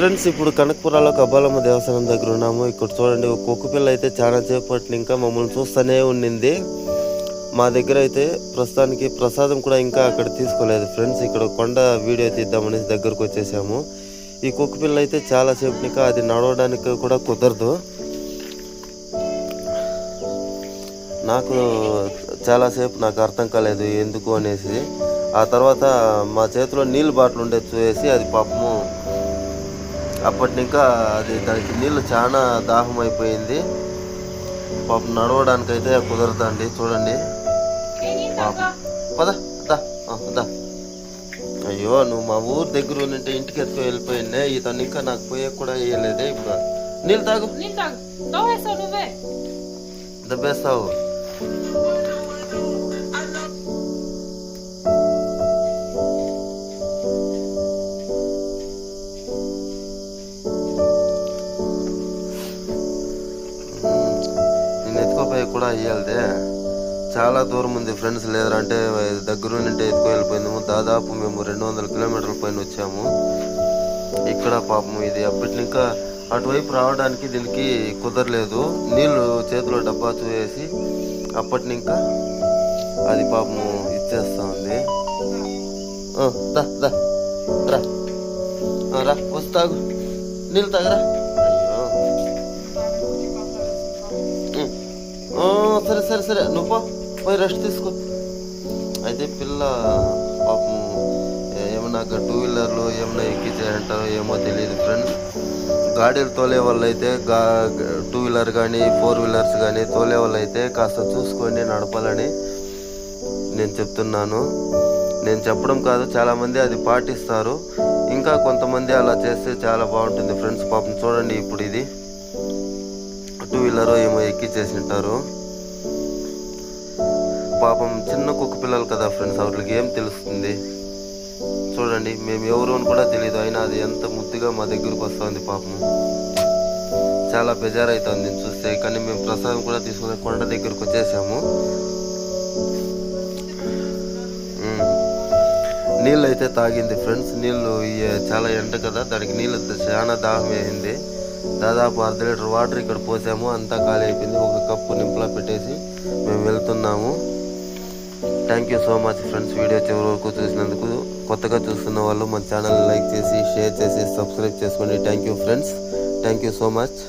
Friends ఇప్పుడు కనకపురాలో కబ్బాలమ్మ దేవస్థానం దగ్గర ఉన్నాము. ఇక్కడ చూడండి ఒక కుక్క పిల్ల అయితే చాలా సేపటి ఇంకా మమ్మల్ని చూస్తూనే ఉండింది. మా దగ్గర అయితే ప్రస్తుతానికి ప్రసాదం కూడా ఇంకా అక్కడ తీసుకోలేదు ఫ్రెండ్స్. ఇక్కడ కొండ వీడియో తీద్దామనేసి దగ్గరకు వచ్చేసాము. ఈ కుక్క పిల్ల అయితే చాలా సేపు ఇంకా అది నడవడానికి కూడా కుదరదు. నాకు చాలాసేపు నాకు అర్థం కాలేదు ఎందుకు అనేసి. ఆ తర్వాత మా చేతిలో నీళ్ళు బాటిల్ ఉండే చూసి అది పాపము అప్పటి ఇంకా అది దానికి నీళ్ళు చాలా దాహం అయిపోయింది. పాపం నడవడానికి అయితే కుదరదండి. చూడండి పాపం పదా. అయ్యో నువ్వు మా ఊరు దగ్గర ఉంటే ఇంటికి ఎత్తుకు వెళ్ళిపోయిందే. ఇతను ఇంకా నాకు పోయే కూడా వేయలేదే. ఇప్పుడు నీళ్ళు తాగు దబ్బేస్తావు. నేను ఎత్తుకోపోయి కూడా అయ్యాలదే. చాలా దూరం ఉంది ఫ్రెండ్స్. లేదంటే దగ్గర నుండి ఎత్తుకు వెళ్ళిపోయిందాము. దాదాపు మేము 200 కిలోమీటర్ల పైన వచ్చాము. ఇక్కడ పాపం ఇది అప్పటి ఇంకా అటువైపు రావడానికి దీనికి కుదరలేదు. నీళ్లు చేతిలో డబ్బా చూసి అప్పటి ఇంకా అది పాపము ఇచ్చేస్తా ఉంది. రా వస్తాగు నీళ్ళు తాగరా. అయ్యో సరే నువ్వు పోయి రెస్ట్ తీసుకో. అయితే పిల్ల పాపము ఏమన్నా 2 వీలర్లు ఏమన్నా ఎక్కించాయంటారో ఏమో తెలియదు ఫ్రెండ్స్. గాడీలు తోలే వాళ్ళు అయితే 2 వీలర్ కానీ 4 వీలర్స్ కానీ తోలే వాళ్ళు అయితే కాస్త చూసుకొని నడపాలని నేను చెప్తున్నాను. నేను చెప్పడం కాదు, చాలామంది అది పాటిస్తారు. ఇంకా కొంతమంది అలా చేస్తే చాలా బాగుంటుంది ఫ్రెండ్స్. పాపం చూడండి ఇప్పుడు ఇది 2 వీలర్ ఏమో ఎక్కించేసి ఉంటారు. పాపం చిన్న కుక్క పిల్లలు కదా ఫ్రెండ్స్, వాళ్ళకి ఏం తెలుస్తుంది. చూడండి మేము ఎవరు అని కూడా తెలియదు, అయినా అది ఎంత ముద్దుగా మా దగ్గరకు వస్తుంది. పాపం చాలా బెజారైతుంది నేను చూస్తే. కానీ మేము ప్రసాదం కూడా తీసుకుని కొండ దగ్గరకు వచ్చేసాము. నీళ్ళు అయితే తాగింది ఫ్రెండ్స్. నీళ్ళు చాలా ఎండ కదా, దానికి నీళ్ళు చాలా దాహం వేసింది. దాదాపు 1/2 లీటర్ వాటర్ ఇక్కడ పోసాము, అంతా ఖాళీ అయిపోయింది. ఒక కప్పు నింపలా పెట్టేసి మేము వెళ్తున్నాము. Thank you so much friends. Video చివరి వరకు చూసినందుకు. కొత్తగా చూస్తున్న వాళ్ళు మన ఛానల్ లైక్ చేసి షేర్ చేసి సబ్స్క్రైబ్ చేసుకోండి. Thank you friends. Thank you so much.